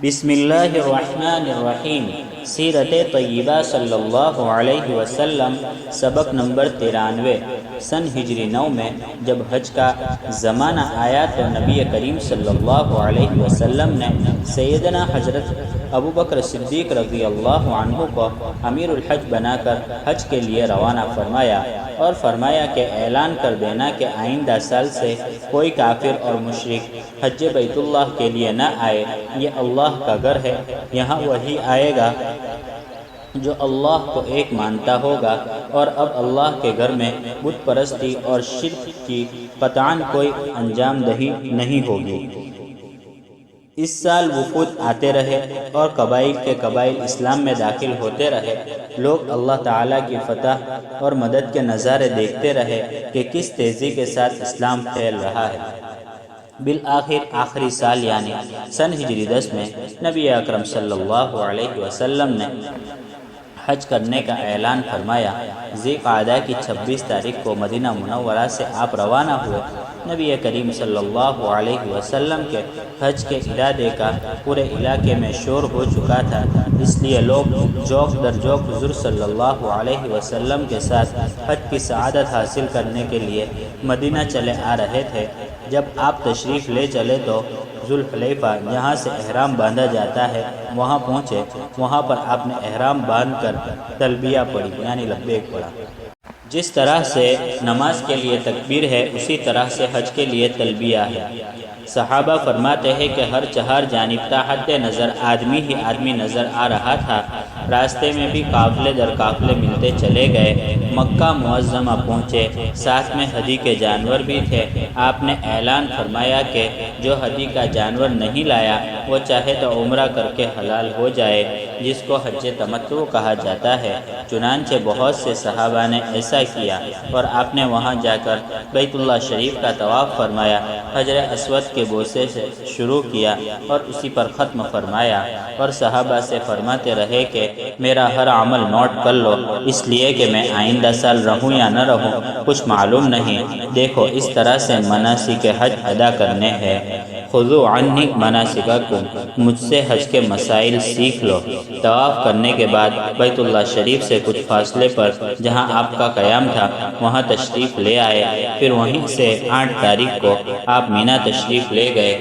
بسم اللہ الرحمن الرحیم۔ سیرت طیبہ صلی اللہ علیہ وسلم، سبق نمبر 93۔ سن ہجری 9 میں جب حج کا زمانہ آیا تو نبی کریم صلی اللہ علیہ وسلم نے سیدنا حضرت ابوبکر صدیق رضی اللہ عنہ کو امیر الحج بنا کر حج کے لیے روانہ فرمایا اور فرمایا کہ اعلان کر دینا کہ آئندہ سال سے کوئی کافر اور مشرک حج بیت اللہ کے لیے نہ آئے، یہ اللہ کا گھر ہے، یہاں وہی آئے گا جو اللہ کو ایک مانتا ہوگا، اور اب اللہ کے گھر میں بت پرستی اور شرک کی قطعاً کوئی انجام دہی نہیں ہوگی۔ اس سال وفود آتے رہے اور قبائل کے قبائل اسلام میں داخل ہوتے رہے۔ لوگ اللہ تعالیٰ کی فتح اور مدد کے نظارے دیکھتے رہے کہ کس تیزی کے ساتھ اسلام پھیل رہا ہے۔ بالآخر آخری سال یعنی سن ہجری 10 میں نبی اکرم صلی اللہ علیہ وسلم نے حج کرنے کا اعلان فرمایا۔ ذی قعدہ کی 26 تاریخ کو مدینہ منورہ سے آپ روانہ ہوئے۔ نبی کریم صلی اللہ علیہ وسلم کے حج کے ارادے کا پورے علاقے میں شور ہو چکا تھا، اس لیے لوگ جوق در جوق حضور صلی اللہ علیہ وسلم کے ساتھ حج کی سعادت حاصل کرنے کے لیے مدینہ چلے آ رہے تھے۔ جب آپ تشریف لے چلے تو ذوالحلیفہ جہاں سے احرام باندھا جاتا ہے وہاں پہنچے۔ وہاں پر آپ نے احرام باندھ کر تلبیہ پڑھی یعنی لبیک پڑھا۔ جس طرح سے نماز کے لیے تکبیر ہے اسی طرح سے حج کے لیے تلبیہ ہے۔ صحابہ فرماتے ہیں کہ ہر چہار جانب تا حد نظر آدمی ہی آدمی نظر آ رہا تھا۔ راستے میں بھی قافلے در قافلے ملتے چلے گئے۔ مکہ معظمہ پہنچے، ساتھ میں ہدی کے جانور بھی تھے۔ آپ نے اعلان فرمایا کہ جو ہدی کا جانور نہیں لایا وہ چاہے تو عمرہ کر کے حلال ہو جائے، جس کو حج تمتع کہا جاتا ہے۔ چنانچہ بہت سے صحابہ نے ایسا کیا اور آپ نے وہاں جا کر بیت اللہ شریف کا طواف فرمایا، حجر اسود کے بوسے سے شروع کیا اور اسی پر ختم فرمایا، اور صحابہ سے فرماتے رہے کہ میرا ہر عمل نوٹ کر لو، اس لیے کہ میں آئندہ سال رہوں یا نہ رہوں کچھ معلوم نہیں۔ دیکھو اس طرح سے مناسک حج ادا کرنے ہیں۔ خذوا عنی مناسککم، مجھ سے حج کے مسائل سیکھ لو۔ طواف کرنے کے بعد بیت اللہ شریف سے کچھ فاصلے پر جہاں آپ کا قیام تھا وہاں تشریف لے آئے، پھر وہیں سے 8 تاریخ کو آپ مینا تشریف لے گئے۔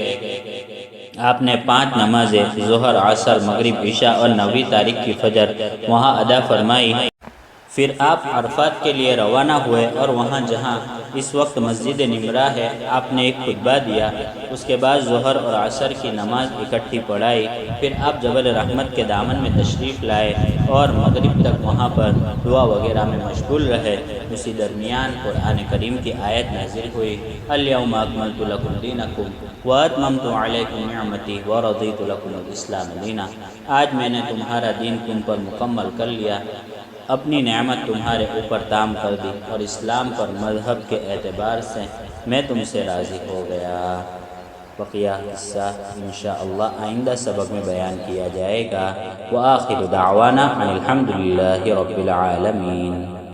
آپ نے 5 نمازیں ظہر، عصر، مغرب، عشاء اور 9ویں تاریخ کی فجر وہاں ادا فرمائی۔ پھر آپ عرفات کے لیے روانہ ہوئے اور وہاں جہاں اس وقت مسجد نمرہ ہے آپ نے ایک خطبہ دیا۔ اس کے بعد ظہر اور عصر کی نماز اکٹھی پڑھائی۔ پھر آپ جبل رحمت کے دامن میں تشریف لائے اور مغرب تک وہاں پر دعا وغیرہ میں مشغول رہے۔ اسی درمیان قرآن کریم کی آیت نازل ہوئی، الیوم اکملت لکم دینکم واتممت علیکم نعمتی ورضیت لکم الاسلام دینا۔ آج میں نے تمہارا دین تم پر مکمل کر لیا، اپنی نعمت تمہارے اوپر تام کر دی، اور اسلام پر مذہب کے اعتبار سے میں تم سے راضی ہو گیا۔ بقیہ حصہ انشاءاللہ آئندہ سبق میں بیان کیا جائے گا۔ وآخر دعوانا ان الحمدللہ رب العالمین۔